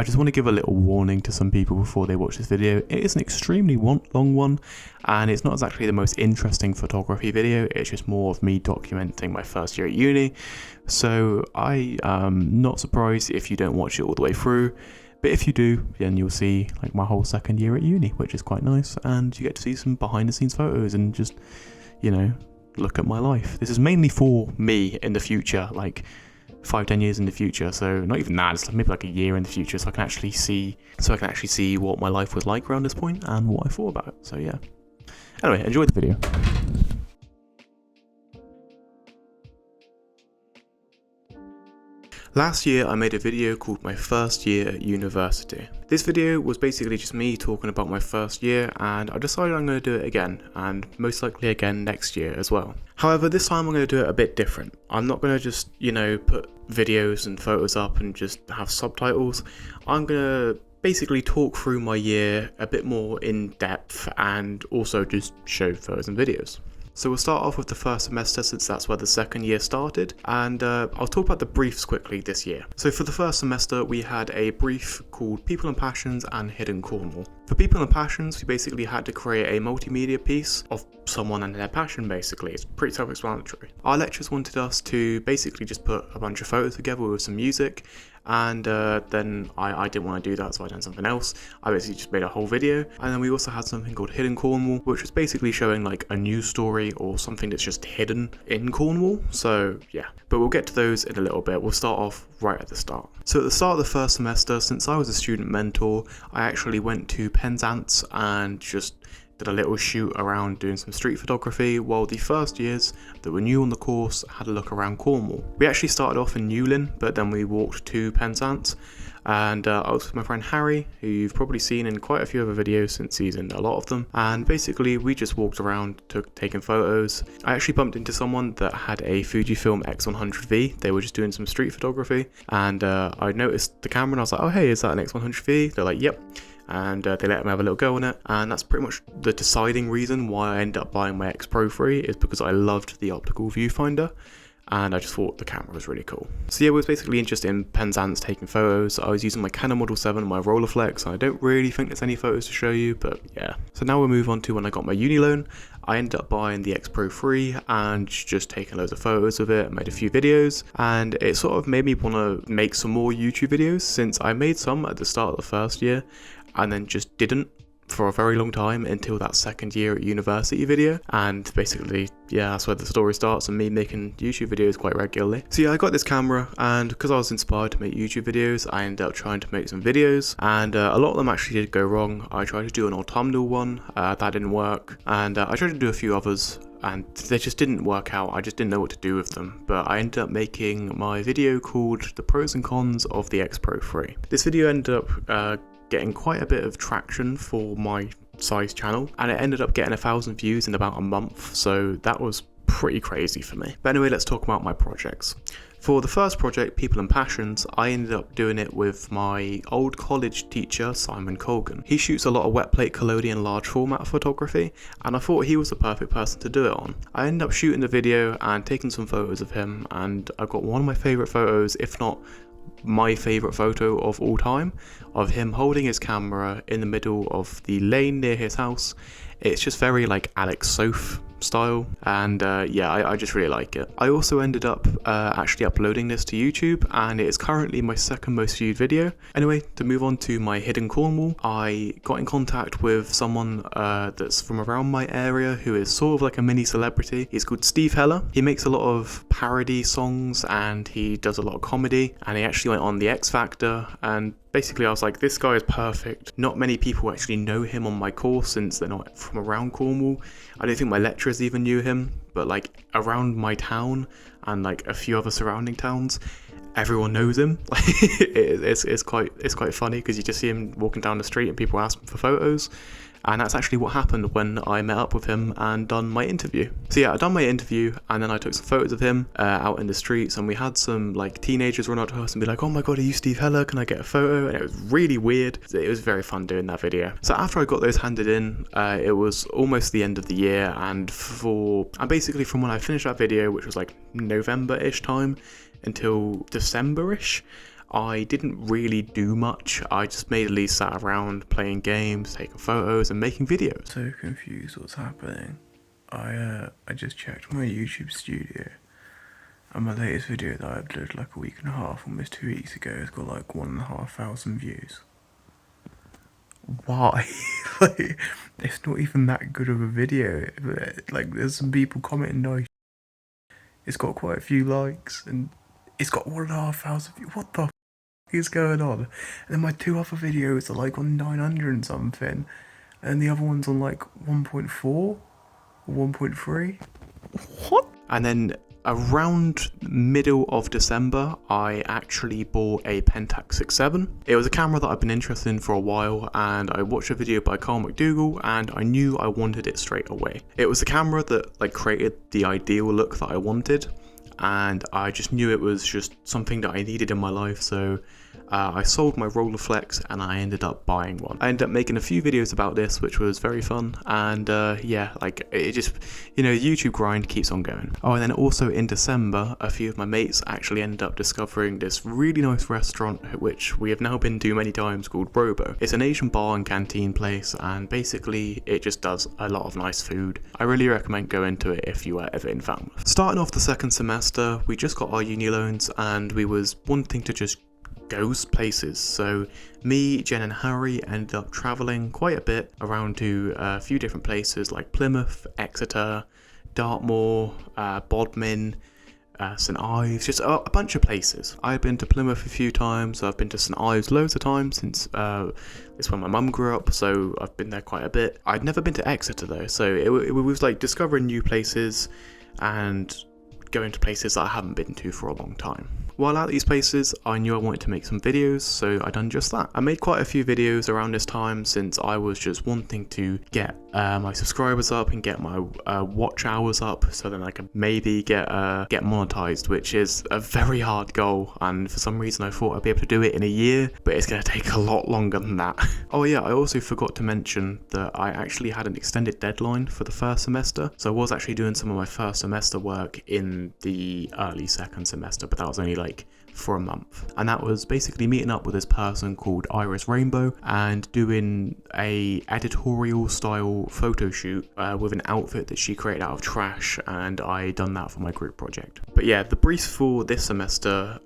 I just want to give a little warning to some people before they watch this video. It is an extremely long one, and it's not exactly the most interesting photography video. It's just more of me documenting my first year at uni. So I am not surprised if you don't watch it all the way through. But if you do, then you'll see like my whole second year at uni, which is quite nice, and you get to see some behind the scenes photos and just, you know, look at my life. This is mainly for me in the future, like 5-10 years in the future, so not even that, it's maybe like a year in the future, so I can actually see what my life was like around this point and what I thought about it. So yeah. Anyway, enjoy the video. Last year I made a video called My First Year at University. This video was basically just me talking about my first year, and I decided I'm going to do it again, and most likely again next year as well. However, this time I'm going to do it a bit different. I'm not going to just, you know, put videos and photos up and just have subtitles. I'm going to basically talk through my year a bit more in depth and also just show photos and videos. So we'll start off with the first semester, since that's where the second year started, and I'll talk about the briefs quickly this year. So for the first semester we had a brief called People and Passions and Hidden Cornwall. For People and Passions, we basically had to create a multimedia piece of someone and their passion. Basically, it's pretty self-explanatory. Our lecturers wanted us to basically just put a bunch of photos together with some music, and then I didn't want to do that, so I done something else. I basically just made a whole video. And then we also had something called Hidden Cornwall, which was basically showing like a news story or something that's just hidden in Cornwall. So yeah, but we'll get to those in a little bit. We'll start off right at the start. So at the start of the first semester, since I was a student mentor, I actually went to Penzance and just did a little shoot around doing some street photography, while the first years that were new on the course had a look around Cornwall. We actually started off in Newlyn, but then we walked to Penzance, and I was with my friend Harry, who you've probably seen in quite a few other videos since he's in a lot of them, and basically we just walked around, taking photos. I actually bumped into someone that had a Fujifilm X100V. They were just doing some street photography, and I noticed the camera and I was like, oh hey, is that an X100V? They're like, yep. And they let me have a little go on it, and that's pretty much the deciding reason why I ended up buying my X Pro 3, is because I loved the optical viewfinder and I just thought the camera was really cool. So yeah, we was basically just in Penzance taking photos. I was using my Canon Model 7 and my Rolleiflex, and I don't really think there's any photos to show you, but yeah. So now we'll move on to when I got my uni loan. I ended up buying the X Pro 3 and just taking loads of photos of it and made a few videos, and it sort of made me want to make some more YouTube videos, since I made some at the start of the first year and then just didn't for a very long time until that second year at university video. And basically, yeah, that's where the story starts, and me making YouTube videos quite regularly. So yeah, I got this camera, and because I was inspired to make YouTube videos, I ended up trying to make some videos, and a lot of them actually did go wrong. I tried to do an autumnal one, that didn't work, and I tried to do a few others, and they just didn't work out. I just didn't know what to do with them, but I ended up making my video called The Pros and Cons of the X Pro 3. This video ended up getting quite a bit of traction for my size channel, and it ended up getting 1,000 views in about a month, so that was pretty crazy for me. But anyway, let's talk about my projects. For the first project, People and Passions, I ended up doing it with my old college teacher, Simon Colgan. He shoots a lot of wet plate collodion large format photography, and I thought he was the perfect person to do it on. I ended up shooting the video and taking some photos of him, and I got one of my favourite photos, if not my favourite photo of all time, of him holding his camera in the middle of the lane near his house. It's just very like Alex Soph style, and yeah, I just really like it. I also ended up actually uploading this to YouTube, and it is currently my second most viewed video. Anyway, to move on to my Hidden Cornwall, I got in contact with someone that's from around my area who is sort of like a mini celebrity. He's called Steve Heller. He makes a lot of parody songs and he does a lot of comedy, and he actually went on the X Factor, and basically I was like, this guy is perfect. Not many people actually know him on my course since they're not from around Cornwall. I don't think my lecturers even knew him, but like around my town and like a few other surrounding towns, everyone knows him. It's quite funny, because you just see him walking down the street and people ask him for photos. And that's actually what happened when I met up with him and done my interview. So yeah, I done my interview, and then I took some photos of him out in the streets, and we had some like teenagers run up to us and be like, oh my god, are you Steve Heller? Can I get a photo? And it was really weird. It was very fun doing that video. So after I got those handed in, it was almost the end of the year, and basically from when I finished that video, which was like November-ish time, until December-ish, I didn't really do much. I just mainly sat around playing games, taking photos and making videos. So confused what's happening. I just checked my YouTube studio and my latest video that I uploaded like a week and a half, almost 2 weeks ago, has got like 1,500 views. Why? Like, it's not even that good of a video. Like, there's some people commenting nice. It's got quite a few likes and it's got 1,500 views. What the f is going on? And then my 2 other videos are like on 900 and something, and the other one's on like 1.4 or 1.3. What? And then around middle of December, I actually bought a Pentax 6.7. It was a camera that I've been interested in for a while, and I watched a video by Carl McDougall and I knew I wanted it straight away. It was a camera that like created the ideal look that I wanted, and I just knew it was just something that I needed in my life, so I sold my Rolleiflex and I ended up buying one. I ended up making a few videos about this, which was very fun, and yeah, like it just, you know, YouTube grind keeps on going. Oh, and then also in December, a few of my mates actually ended up discovering this really nice restaurant, which we have now been to many times, called Robo. It's an Asian bar and canteen place, and basically it just does a lot of nice food. I really recommend going to it if you are ever in Falmouth. Starting off the second semester, we just got our uni loans and we was wanting to just go places, so me, Jen and Harry ended up travelling quite a bit around to a few different places like Plymouth, Exeter, Dartmoor, Bodmin, St Ives, just a bunch of places. I've been to Plymouth a few times, I've been to St Ives loads of times since it's when my mum grew up, so I've been there quite a bit. I'd never been to Exeter though, so it was like discovering new places and going to places that I haven't been to for a long time. While at these places, I knew I wanted to make some videos, so I done just that. I made quite a few videos around this time since I was just wanting to get my subscribers up and get my watch hours up, so then I could maybe get monetized, which is a very hard goal, and for some reason I thought I'd be able to do it in a year, but it's going to take a lot longer than that. Oh yeah, I also forgot to mention that I actually had an extended deadline for the first semester, so I was actually doing some of my first semester work in the early second semester, but that was only like for a month, and that was basically meeting up with this person called Iris Rainbow and doing a editorial style photo shoot with an outfit that she created out of trash, and I done that for my group project. But yeah, the briefs for this semester,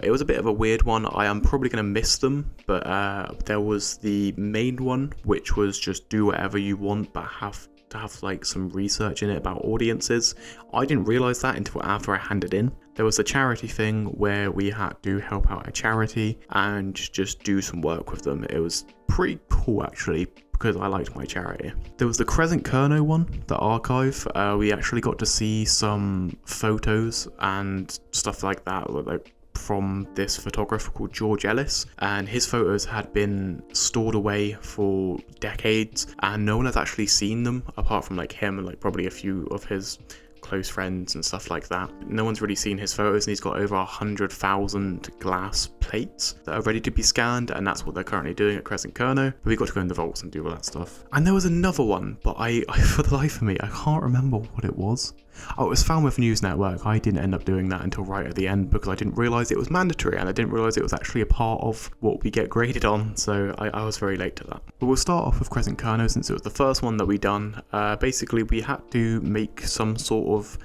it was a bit of a weird one. I am probably going to miss them, but there was the main one, which was just do whatever you want but have to have like some research in it about audiences. I didn't realise that until after I handed in. There was a charity thing where we had to help out a charity and just do some work with them. It was pretty cool actually, because I liked my charity. There was the Crescent Kerno one, the archive. We actually got to see some photos and stuff like that, like from this photographer called George Ellis, and his photos had been stored away for decades and no one has actually seen them apart from like him and like probably a few of his close friends and stuff like that. No one's really seen his photos, and he's got over 100,000 glass plates that are ready to be scanned, and that's what they're currently doing at Crescent Kerno. But we got to go in the vaults and do all that stuff. And there was another one, but I for the life of me, I can't remember what it was. Oh, it was Falmouth News Network. I didn't end up doing that until right at the end because I didn't realise it was mandatory, and I didn't realise it was actually a part of what we get graded on, so I was very late to that. But we'll start off with Crescent Kerno since it was the first one that we done. Basically, we had to make some sort of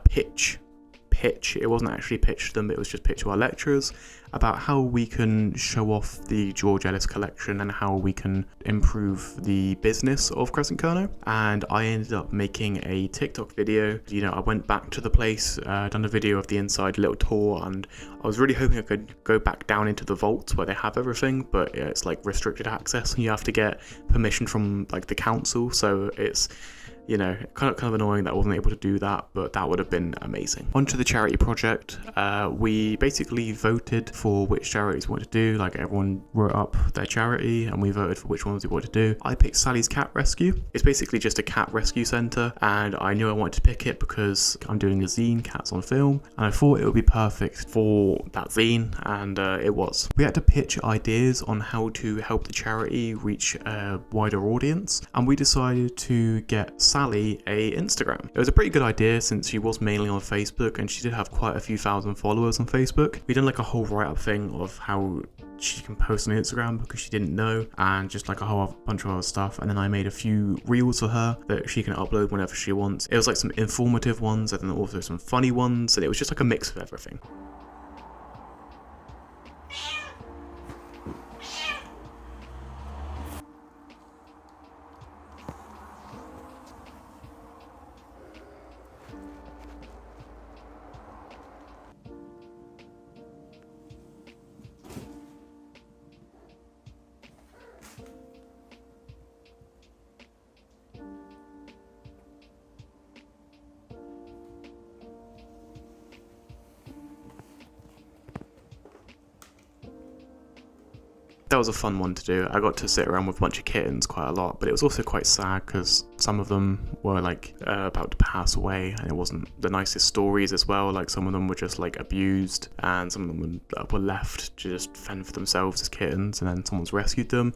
pitch. It wasn't actually pitch to them, it was just pitch to our lecturers about how we can show off the George Ellis collection and how we can improve the business of Crescent Kerno. And I ended up making a TikTok video. You know, I went back to the place, done a video of the inside, little tour, and I was really hoping I could go back down into the vaults where they have everything, but it's like restricted access and you have to get permission from like the council, so it's, you know, kind of annoying that I wasn't able to do that, but that would have been amazing. Onto the charity project. We basically voted for which charities we wanted to do. Like, everyone wrote up their charity and we voted for which ones we wanted to do. I picked Sally's Cat Rescue. It's basically just a cat rescue centre, and I knew I wanted to pick it because I'm doing a zine, Cats on Film, and I thought it would be perfect for that zine, and it was. We had to pitch ideas on how to help the charity reach a wider audience, and we decided to get Sally a Instagram. It was a pretty good idea since she was mainly on Facebook and she did have quite a few thousand followers on Facebook. We done like a whole write-up thing of how she can post on Instagram because she didn't know, and just like a whole bunch of other stuff. And then I made a few reels for her that she can upload whenever she wants. It was like some informative ones and then also some funny ones, and it was just like a mix of everything. That was a fun one to do. I got to sit around with a bunch of kittens quite a lot, but it was also quite sad because some of them were like about to pass away, and it wasn't the nicest stories as well. Like some of them were just like abused, and some of them were left to just fend for themselves as kittens, and then someone's rescued them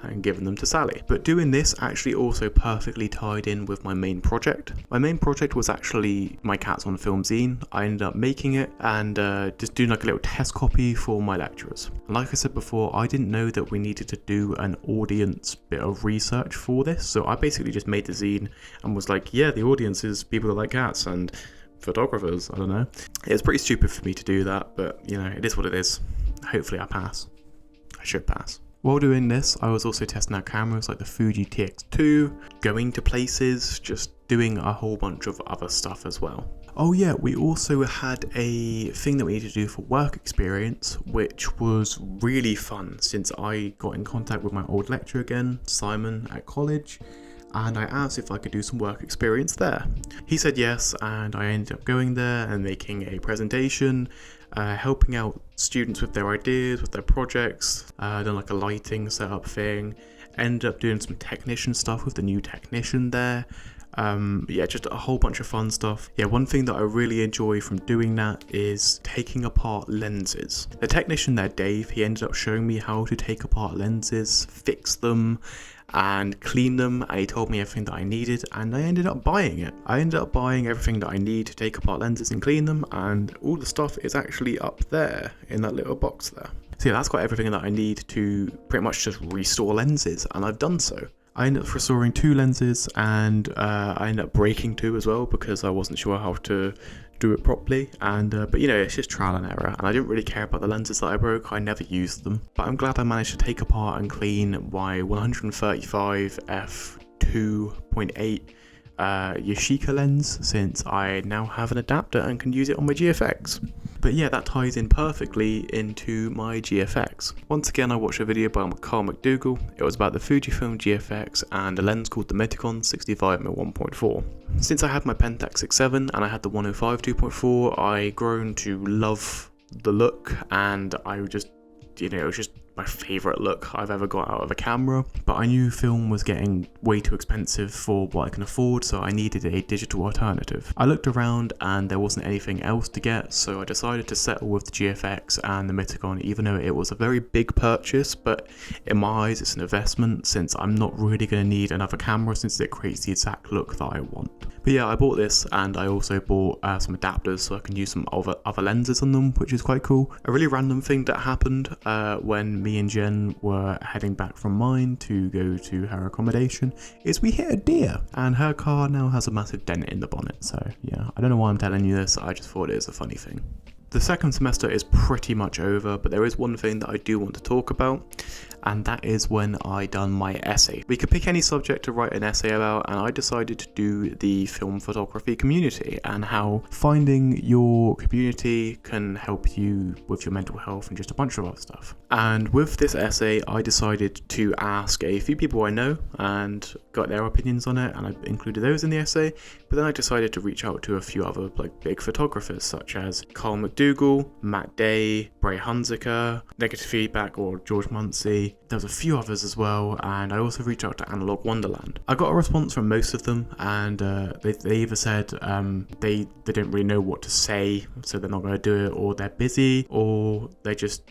and given them to Sally. But doing this actually also perfectly tied in with my main project. My main project was actually my Cats on Film zine. I ended up making it and just doing like a little test copy for my lecturers. And like I said before, I didn't know that we needed to do an audience bit of research for this, so I basically just made the zine and was like, yeah, the audience is people that like cats and photographers. I don't know. It was pretty stupid for me to do that, but you know, it is what it is. Hopefully I pass. I should pass. While doing this, I was also testing out cameras like the Fuji TX2, going to places, just doing a whole bunch of other stuff as well. Oh yeah, we also had a thing that we needed to do for work experience, which was really fun since I got in contact with my old lecturer again, Simon, at college, and I asked if I could do some work experience there. He said yes, and I ended up going there and making a presentation, helping out students with their ideas, with their projects, done like a lighting setup thing, ended up doing some technician stuff with the new technician there. Yeah, just a whole bunch of fun stuff. Yeah, one thing that I really enjoy from doing that is taking apart lenses. The technician there, Dave, he ended up showing me how to take apart lenses, fix them, and clean them, and he told me everything that I needed, and I ended up buying it. I ended up buying everything that I need to take apart lenses and clean them, and all the stuff is actually up there in that little box there. So yeah, that's got everything that I need to pretty much just restore lenses, and I've done so. I ended up restoring 2 lenses, and I ended up breaking 2 as well because I wasn't sure how to do it properly, and but you know, it's just trial and error, and I didn't really care about the lenses that I broke. I never used them, but I'm glad I managed to take apart and clean my 135 f2.8 Yashica lens, since I now have an adapter and can use it on my GFX. But yeah, that ties in perfectly into my GFX. Once again, I watched a video by Carl McDougall. It was about the Fujifilm GFX and a lens called the Miticon 65mm 1.4. Since I had my Pentax 6.7 and I had the 105 2.4, I grown to love the look, and I just, you know, it was just my favourite look I've ever got out of a camera. But I knew film was getting way too expensive for what I can afford, so I needed a digital alternative. I looked around and there wasn't anything else to get, so I decided to settle with the GFX and the Miticon, even though it was a very big purchase, but in my eyes it's an investment since I'm not really going to need another camera since it creates the exact look that I want. But yeah, I bought this, and I also bought some adapters so I can use some other lenses on them, which is quite cool. A really random thing that happened when me and Jen were heading back from mine to go to her accommodation is we hit a deer, and her car now has a massive dent in the bonnet. So yeah, I don't know why I'm telling you this, I just thought it was a funny thing. The second semester is pretty much over, but there is one thing that I do want to talk about, and that is when I done my essay. We could pick any subject to write an essay about, and I decided to do the film photography community and how finding your community can help you with your mental health and just a bunch of other stuff. And with this essay, I decided to ask a few people I know and got their opinions on it, and I included those in the essay. But then I decided to reach out to a few other like big photographers such as Carl McDougall, Matt Day, Bray Hunziker, Negative Feedback or George Munsey. There was a few others as well, and I also reached out to Analog Wonderland. I got a response from most of them, and they either said they didn't really know what to say, so they're not going to do it, or they're busy, or they just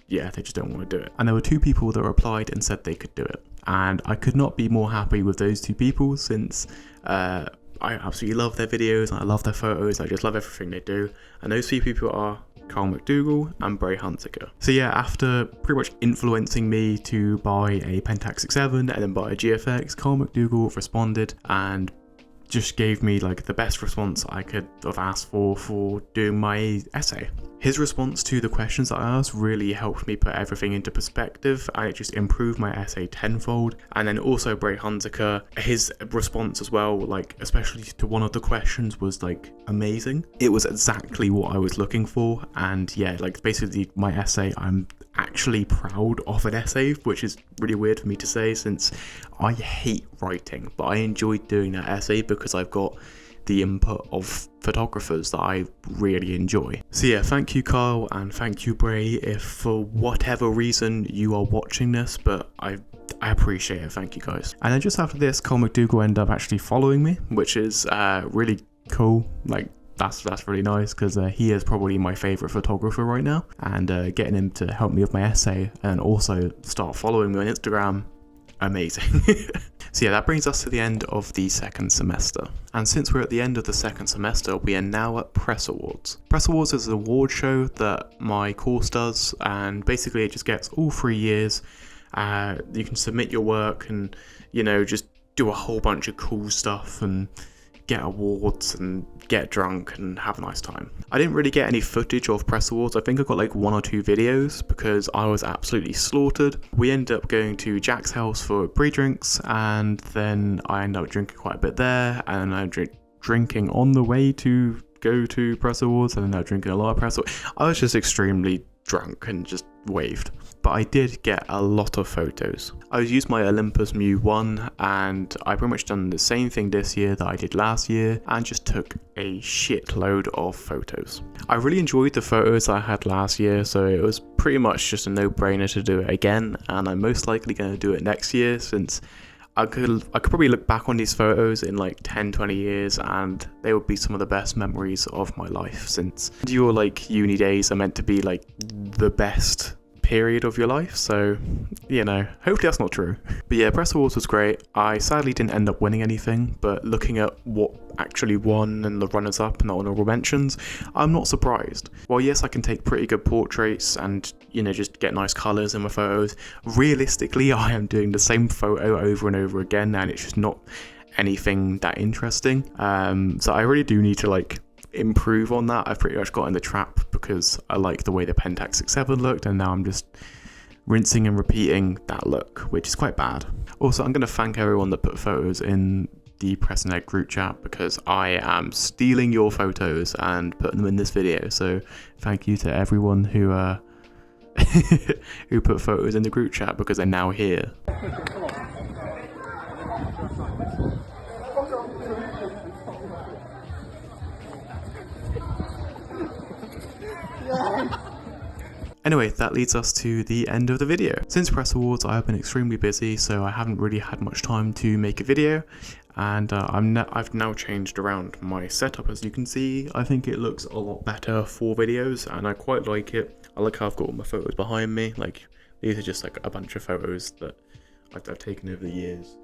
don't want to do it. And there were 2 people that replied and said they could do it, and I could not be more happy with those 2 people since absolutely love their videos, and I love their photos, I just love everything they do. And those two people are Carl McDougall and Bray Hunziker. So yeah, after pretty much influencing me to buy a Pentax 6.7 and then buy a GFX, Carl McDougall responded and just gave me like the best response I could have asked for doing my essay. His response to the questions that I asked really helped me put everything into perspective, and it just improved my essay tenfold. And then also Bray Hunziker, his response as well, like especially to one of the questions, was like amazing. It was exactly what I was looking for, and yeah, like basically my essay, I'm actually proud of an essay, which is really weird for me to say since I hate writing, but I enjoyed doing that essay because I've got the input of photographers that I really enjoy. So yeah, thank you Carl, and thank you Bray if for whatever reason you are watching this, but I appreciate it, thank you guys. And then just after this, Carl McDougall ended up actually following me, which is really cool. Like that's really nice because he is probably my favourite photographer right now, and getting him to help me with my essay and also start following me on Instagram, amazing. So yeah, that brings us to the end of the second semester. And since we're at the end of the second semester, we are now at Press Awards. Press Awards is an award show that my course does, and basically it just gets all 3 years. You can submit your work and, you know, just do a whole bunch of cool stuff and get awards and get drunk and have a nice time. I didn't really get any footage of Press Awards. I think I got like 1 or 2 videos because I was absolutely slaughtered. We ended up going to Jack's house for pre-drinks, and then I ended up drinking quite a bit there, and I drinking on the way to go to Press Awards, and then I was drinking a lot of Press Awards. I was just extremely drunk and just waved. But I did get a lot of photos. I used my Olympus Mu 1, and I pretty much done the same thing this year that I did last year, and just took a shitload of photos. I really enjoyed the photos I had last year, so it was pretty much just a no-brainer to do it again, and I'm most likely going to do it next year since I could probably look back on these photos in like 10-20 years and they would be some of the best memories of my life, since your like uni days are meant to be like the best period of your life, so you know, hopefully that's not true. But yeah, Press Awards was great. I sadly didn't end up winning anything, but looking at what actually won and the runners up and the honourable mentions, I'm not surprised. While yes, I can take pretty good portraits and, you know, just get nice colours in my photos, realistically I am doing the same photo over and over again, and it's just not anything that interesting. So I really do need to like improve on that. I've pretty much got in the trap because I like the way the Pentax 6.7 looked, and now I'm just rinsing and repeating that look, which is quite bad. Also, I'm going to thank everyone that put photos in the Press Ed group chat because I am stealing your photos and putting them in this video, so thank you to everyone who who put photos in the group chat because they're now here. Anyway, that leads us to the end of the video. Since Press Awards, I have been extremely busy, so I haven't really had much time to make a video, and I've now changed around my setup. As you can see, I think it looks a lot better for videos, and I quite like it. I like how I've got all my photos behind me. Like, these are just like a bunch of photos that I've taken over the years.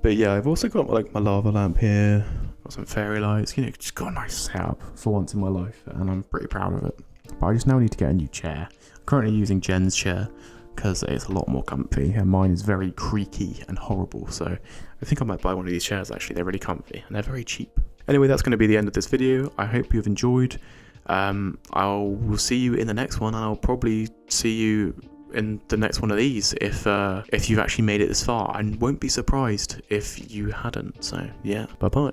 But yeah, I've also got like my lava lamp here, got some fairy lights, you know, just got a nice setup for once in my life, and I'm pretty proud of it. But I just now need to get a new chair. I'm currently using Jen's chair because it's a lot more comfy, and mine is very creaky and horrible, so I think I might buy one of these chairs actually. They're really comfy and they're very cheap. Anyway, that's going to be the end of this video. I hope you've enjoyed. I will see you in the next one, and I'll probably see you in the next one of these if you've actually made it this far. I won't be surprised if you hadn't. So yeah, bye bye.